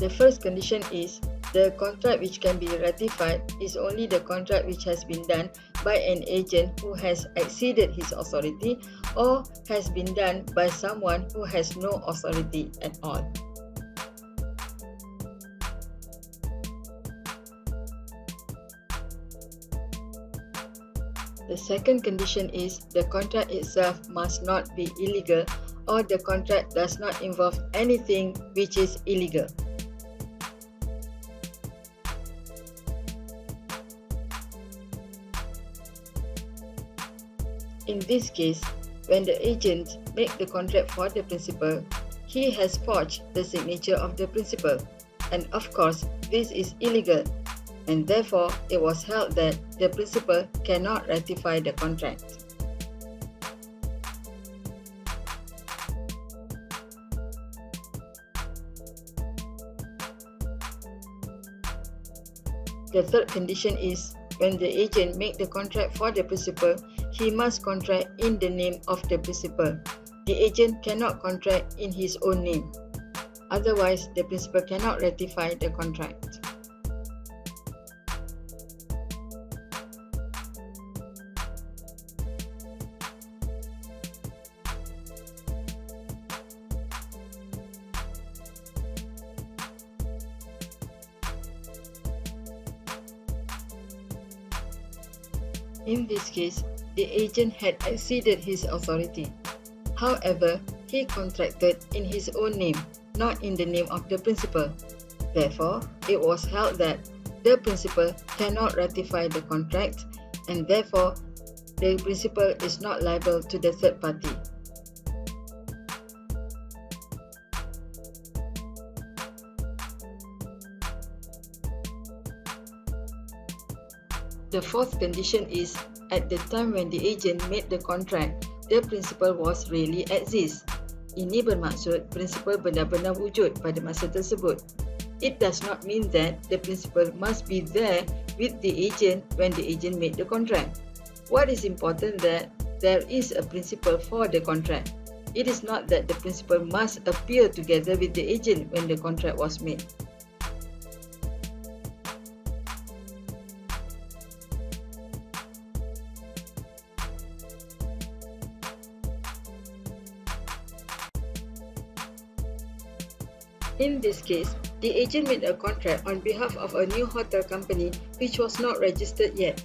The first condition is the contract which can be ratified is only the contract which has been done by an agent who has exceeded his authority or has been done by someone who has no authority at all. The second condition is the contract itself must not be illegal or the contract does not involve anything which is illegal. In this case, when the agent makes the contract for the principal, he has forged the signature of the principal, and of course, this is illegal, and therefore it was held that the principal cannot ratify the contract. The third condition is when the agent makes the contract for the principal, he must contract in the name of the principal. The agent cannot contract in his own name. Otherwise, the principal cannot ratify the contract. In this case, the agent had exceeded his authority. However, he contracted in his own name, not in the name of the principal. Therefore, it was held that the principal cannot ratify the contract, and therefore, the principal is not liable to the third party. The fourth condition is, at the time when the agent made the contract, the principal was really exist. Ini bermaksud principal benar-benar wujud pada masa tersebut. It does not mean that the principal must be there with the agent when the agent made the contract. What is important that there is a principal for the contract. It is not that the principal must appear together with the agent when the contract was made. In this case, the agent made a contract on behalf of a new hotel company which was not registered yet.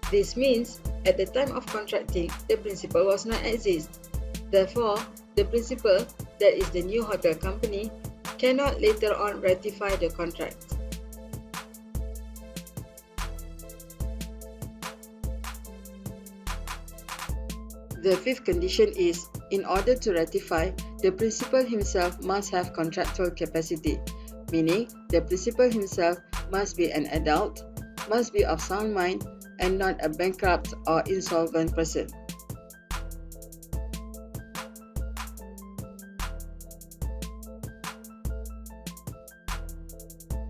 This means, at the time of contracting, the principal was not exist. Therefore, the principal, that is the new hotel company, cannot later on ratify the contract. The fifth condition is, in order to ratify, the principal himself must have contractual capacity, meaning the principal himself must be an adult, must be of sound mind, and not a bankrupt or insolvent person.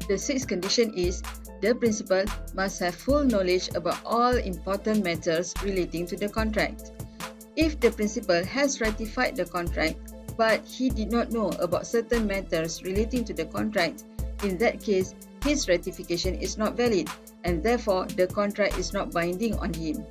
The sixth condition is, the principal must have full knowledge about all important matters relating to the contract. If the principal has ratified the contract, but he did not know about certain matters relating to the contract, in that case, his ratification is not valid, and therefore the contract is not binding on him.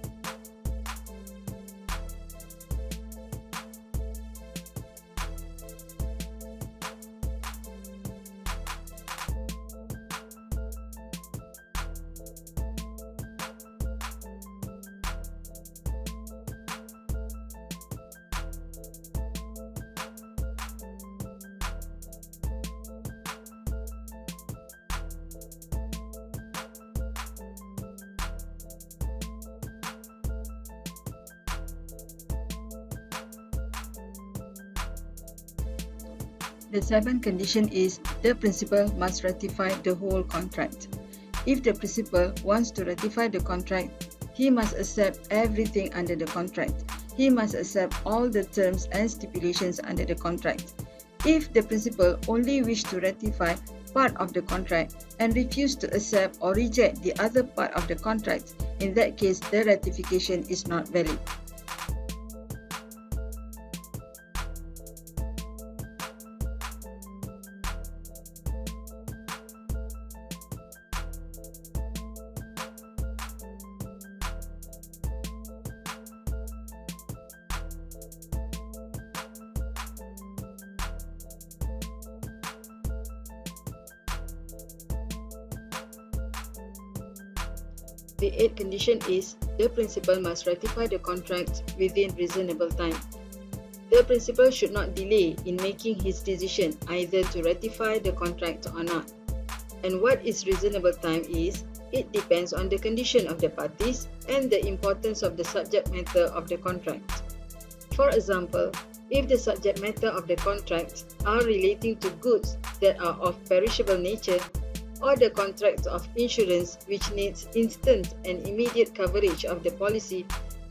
The seventh condition is the principal must ratify the whole contract. If the principal wants to ratify the contract, he must accept everything under the contract. He must accept all the terms and stipulations under the contract. If the principal only wish to ratify part of the contract and refuse to accept or reject the other part of the contract, in that case, the ratification is not valid. The eighth condition is the principal must ratify the contract within reasonable time. The principal should not delay in making his decision either to ratify the contract or not. And what is reasonable time is, it depends on the condition of the parties and the importance of the subject matter of the contract. For example, if the subject matter of the contract are relating to goods that are of perishable nature, or the contract of insurance which needs instant and immediate coverage of the policy,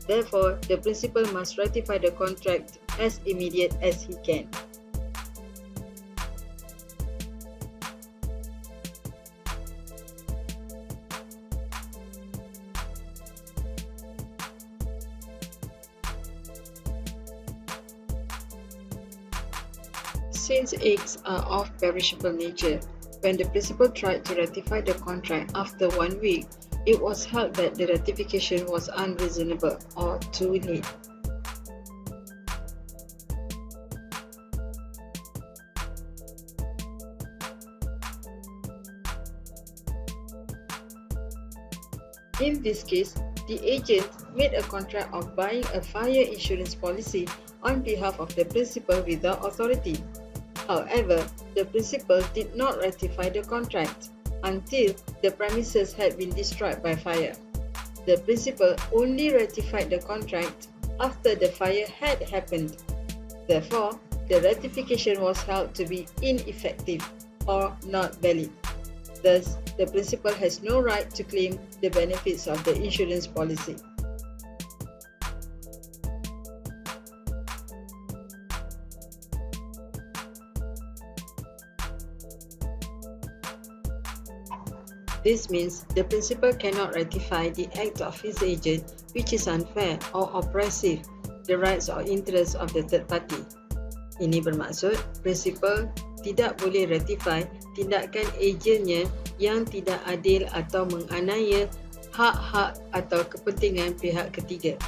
therefore the principal must ratify the contract as immediate as he can. Since eggs are of perishable nature, when the principal tried to ratify the contract after 1 week, it was held that the ratification was unreasonable or too late. In this case, the agent made a contract of buying a fire insurance policy on behalf of the principal without authority. However, the principal did not ratify the contract until the premises had been destroyed by fire. The principal only ratified the contract after the fire had happened. Therefore, the ratification was held to be ineffective or not valid. Thus, the principal has no right to claim the benefits of the insurance policy. This means the principal cannot ratify the act of his agent which is unfair or oppressive the rights or interests of the third party. Ini bermaksud principal tidak boleh ratify tindakan ejennya yang tidak adil atau menganiaya hak-hak atau kepentingan pihak ketiga.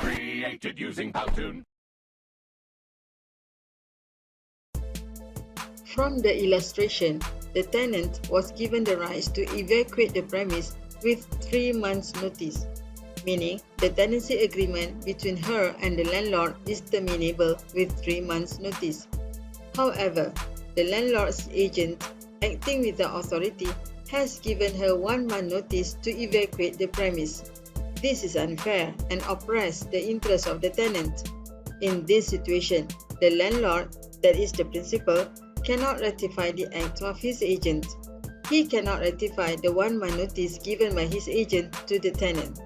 Created using Powtoon. From the illustration, the tenant was given the rights to evacuate the premise with 3 months' notice, meaning the tenancy agreement between her and the landlord is terminable with 3 months' notice. However, the landlord's agent, acting with the authority, has given her 1 month notice to evacuate the premise. This is unfair and oppresses the interests of the tenant. In this situation, the landlord, that is the principal, cannot ratify the act of his agent. He cannot ratify the 1 month notice given by his agent to the tenant.